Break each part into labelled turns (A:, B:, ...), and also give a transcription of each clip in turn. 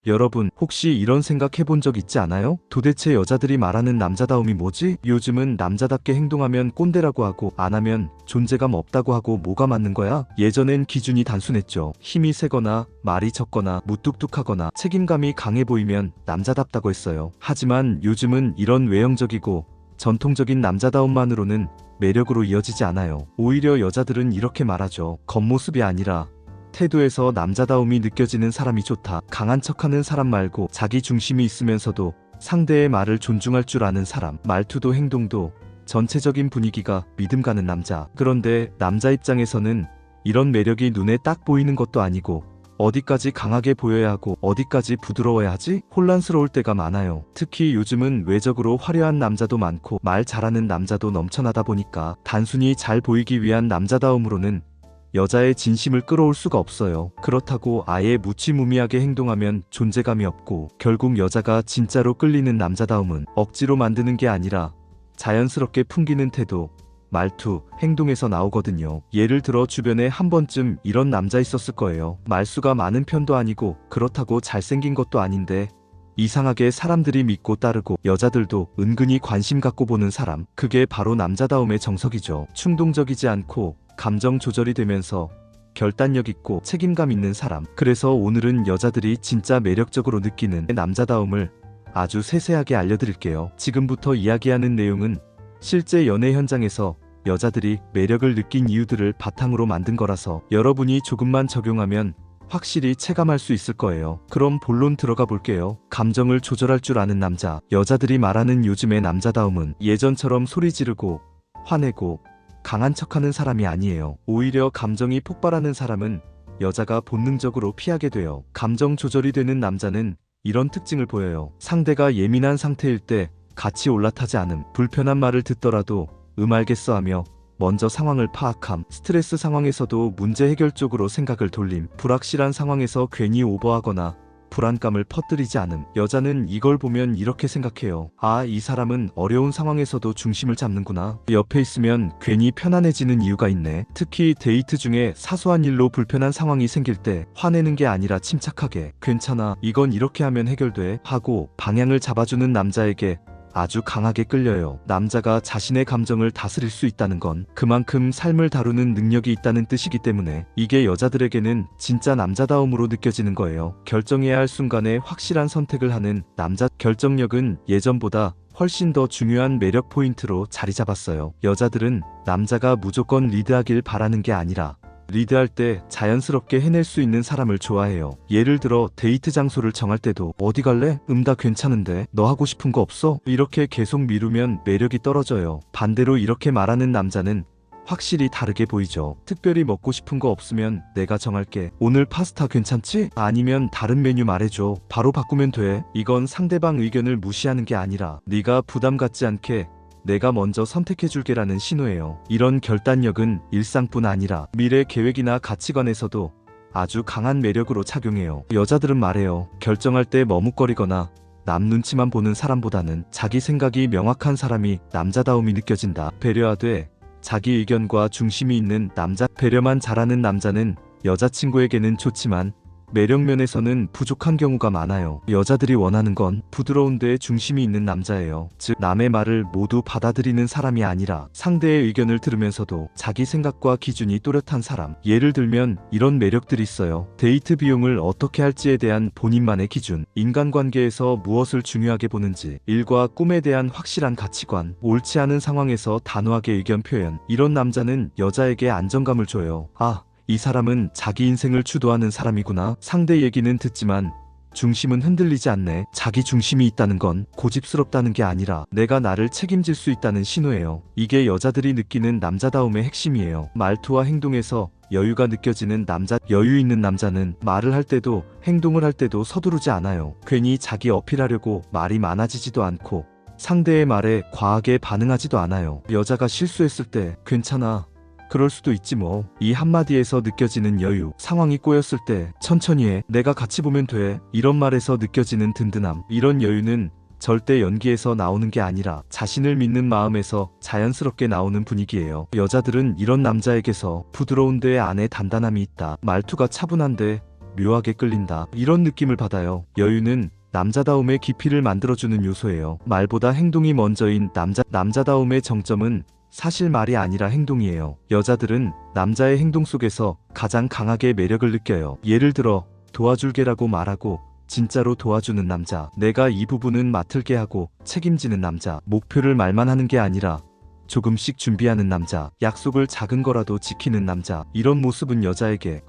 A: 여러분, 혹시 이런 생각 해본 적 있지 않아요? 도대체 여자들이 말하는 남자다움이 뭐지? 요즘은 남자답게 행동하면 꼰대라고 하고 안 하면 존재감 없다고 하고 뭐가 맞는 거야? 예전엔 기준이 단순했죠. 힘이 세거나 말이 적거나 무뚝뚝하거나 책임감이 강해 보이면 남자답다고 했어요. 하지만 요즘은 이런 외형적이고 전통적인 남자다움만으로는 매력으로 이어지지 않아요. 오히려 여자들은 이렇게 말하죠. 겉모습이 아니라 태도에서 남자다움이 느껴지는 사람이 좋다. 강한 척하는 사람 말고 자기 중심이 있으면서도 상대의 말을 존중할 줄 아는 사람. 말투도 행동도 전체적인 분위기가 믿음 가는 남자. 그런데 남자 입장에서는 이런 매력이 눈에 딱 보이는 것도 아니고 어디까지 강하게 보여야 하고 어디까지 부드러워야 하지? 혼란스러울 때가 많아요. 특히 요즘은 외적으로 화려한 남자도 많고 말 잘하는 남자도 넘쳐나다 보니까 단순히 잘 보이기 위한 남자다움으로는 여자의 진심을 끌어올 수가 없어요. 그렇다고 아예 무치무미하게 행동하면 존재감이 없고 결국 여자가 진짜로 끌리는 남자다움은 억지로 만드는 게 아니라 자연스럽게 풍기는 태도, 말투, 행동에서 나오거든요. 예를 들어 주변에 한 번쯤 이런 남자 있었을 거예요. 말수가 많은 편도 아니고 그렇다고 잘생긴 것도 아닌데 이상하게 사람들이 믿고 따르고 여자들도 은근히 관심 갖고 보는 사람. 그게 바로 남자다움의 정석이죠. 충동적이지 않고 감정 조절이 되면서 결단력 있고 책임감 있는 사람. 그래서 오늘은 여자들이 진짜 매력적으로 느끼는 남자다움을 아주 세세하게 알려드릴게요. 지금부터 이야기하는 내용은 실제 연애 현장에서 여자들이 매력을 느낀 이유들을 바탕으로 만든 거라서 여러분이 조금만 적용하면 확실히 체감할 수 있을 거예요. 그럼 본론 들어가 볼게요. 감정을 조절할 줄 아는 남자. 여자들이 말하는 요즘의 남자다움은 예전처럼 소리 지르고 화내고 강한 척하는 사람이 아니에요. 오히려 감정이 폭발하는 사람은 여자가 본능적으로 피하게 돼요. 감정 조절이 되는 남자는 이런 특징을 보여요. 상대가 예민한 상태일 때 같이 올라타지 않음. 불편한 말을 듣더라도 알겠어 하며 먼저 상황을 파악함. 스트레스 상황에서도 문제 해결 쪽으로 생각을 돌림. 불확실한 상황에서 괜히 오버하거나 불안감을 퍼뜨리지 않음. 여자는 이걸 보면 이렇게 생각해요. 아, 이 사람은 어려운 상황에서도 중심을 잡는구나. 옆에 있으면 괜히 편안해지는 이유가 있네. 특히 데이트 중에 사소한 일로 불편한 상황이 생길 때 화내는 게 아니라 침착하게 괜찮아, 이건 이렇게 하면 해결돼 하고 방향을 잡아주는 남자에게 아주 강하게 끌려요. 남자가 자신의 감정을 다스릴 수 있다는 건 그만큼 삶을 다루는 능력이 있다는 뜻이기 때문에 이게 여자들에게는 진짜 남자다움으로 느껴지는 거예요. 결정해야 할 순간에 확실한 선택을 하는 남자. 결정력은 예전보다 훨씬 더 중요한 매력 포인트로 자리 잡았어요. 여자들은 남자가 무조건 리드하길 바라는 게 아니라 리드할 때 자연스럽게 해낼 수 있는 사람을 좋아해요. 예를 들어 데이트 장소를 정할 때도 어디 갈래? 다 괜찮은데 너 하고 싶은 거 없어? 이렇게 계속 미루면 매력이 떨어져요. 반대로 이렇게 말하는 남자는 확실히 다르게 보이죠. 특별히 먹고 싶은 거 없으면 내가 정할게. 오늘 파스타 괜찮지? 아니면 다른 메뉴 말해줘. 바로 바꾸면 돼. 이건 상대방 의견을 무시하는 게 아니라 네가 부담 갖지 않게 내가 먼저 선택해줄게라는 신호예요. 이런 결단력은 일상뿐 아니라 미래 계획이나 가치관에서도 아주 강한 매력으로 작용해요. 여자들은 말해요. 결정할 때 머뭇거리거나 남 눈치만 보는 사람보다는 자기 생각이 명확한 사람이 남자다움이 느껴진다. 배려하되 자기 의견과 중심이 있는 남자. 배려만 잘하는 남자는 여자친구에게는 좋지만 매력 면에서는 부족한 경우가 많아요. 여자들이 원하는 건 부드러운데 중심이 있는 남자예요. 즉 남의 말을 모두 받아들이는 사람이 아니라 상대의 의견을 들으면서도 자기 생각과 기준이 또렷한 사람. 예를 들면 이런 매력들이 있어요. 데이트 비용을 어떻게 할지에 대한 본인만의 기준, 인간관계에서 무엇을 중요하게 보는지, 일과 꿈에 대한 확실한 가치관, 옳지 않은 상황에서 단호하게 의견 표현. 이런 남자는 여자에게 안정감을 줘요. 아, 이 사람은 자기 인생을 주도하는 사람이구나. 상대 얘기는 듣지만 중심은 흔들리지 않네. 자기 중심이 있다는 건 고집스럽다는 게 아니라 내가 나를 책임질 수 있다는 신호예요. 이게 여자들이 느끼는 남자다움의 핵심이에요. 말투와 행동에서 여유가 느껴지는 남자. 여유 있는 남자는 말을 할 때도 행동을 할 때도 서두르지 않아요. 괜히 자기 어필하려고 말이 많아지지도 않고 상대의 말에 과하게 반응하지도 않아요. 여자가 실수했을 때 괜찮아, 그럴 수도 있지 뭐. 이 한마디에서 느껴지는 여유. 상황이 꼬였을 때 천천히 해, 내가 같이 보면 돼, 이런 말에서 느껴지는 든든함. 이런 여유는 절대 연기에서 나오는 게 아니라 자신을 믿는 마음에서 자연스럽게 나오는 분위기예요. 여자들은 이런 남자에게서 부드러운데 안에 단단함이 있다. 말투가 차분한데 묘하게 끌린다. 이런 느낌을 받아요. 여유는 남자다움의 깊이를 만들어주는 요소예요. 말보다 행동이 먼저인 남자다움의 정점은 사실 말이 아니라 행동이에요. 여자들은 남자의 행동 속에서 가장 강하게 매력을 느껴요. 예를 들어 도와줄게라고 말하고 진짜로 도와주는 남자, 내가 이 부분은 맡을게 하고 책임지는 남자, 목표를 말만 하는 게 아니라 조금씩 준비하는 남자, 약속을 작은 거라도 지키는 남자. 이런 모습은 여자에게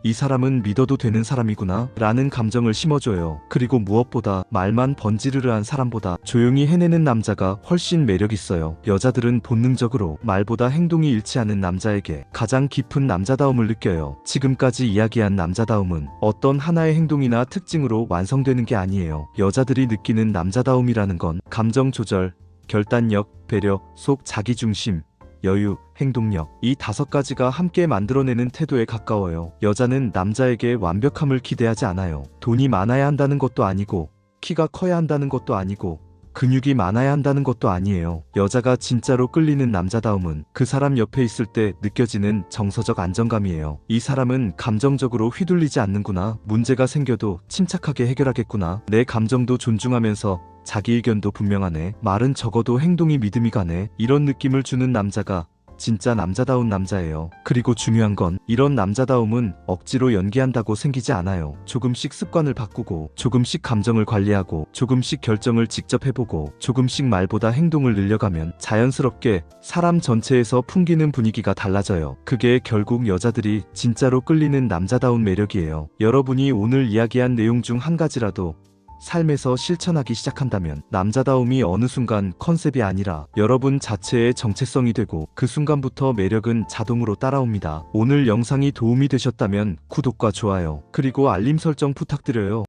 A: 이 사람은 믿어도 되는 사람이구나 라는 감정을 심어줘요. 그리고 무엇보다 말만 번지르르한 사람보다 조용히 해내는 남자가 훨씬 매력있어요. 여자들은 본능적으로 말보다 행동이 일치하는 남자에게 가장 깊은 남자다움을 느껴요. 지금까지 이야기한 남자다움은 어떤 하나의 행동이나 특징으로 완성되는 게 아니에요. 여자들이 느끼는 남자다움이라는 건 감정 조절, 결단력, 배려, 자기중심, 여유, 행동력, 이 5가지가 함께 만들어내는 태도에 가까워요. 여자는 남자에게 완벽함을 기대하지 않아요. 돈이 많아야 한다는 것도 아니고 키가 커야 한다는 것도 아니고 근육이 많아야 한다는 것도 아니에요. 여자가 진짜로 끌리는 남자다움은 그 사람 옆에 있을 때 느껴지는 정서적 안정감이에요. 이 사람은 감정적으로 휘둘리지 않는구나. 문제가 생겨도 침착하게 해결하겠구나. 내 감정도 존중하면서 자기 의견도 분명하네. 말은 적어도 행동이 믿음이 가네. 이런 느낌을 주는 남자가 진짜 남자다운 남자예요. 그리고 중요한 건 이런 남자다움은 억지로 연기한다고 생기지 않아요. 조금씩 습관을 바꾸고 조금씩 감정을 관리하고 조금씩 결정을 직접 해보고 조금씩 말보다 행동을 늘려가면 자연스럽게 사람 전체에서 풍기는 분위기가 달라져요. 그게 결국 여자들이 진짜로 끌리는 남자다운 매력이에요. 여러분이 오늘 이야기한 내용 중 한 가지라도 삶에서 실천하기 시작한다면 남자다움이 어느 순간 컨셉이 아니라 여러분 자체의 정체성이 되고 그 순간부터 매력은 자동으로 따라옵니다. 오늘 영상이 도움이 되셨다면 구독과 좋아요 그리고 알림 설정 부탁드려요.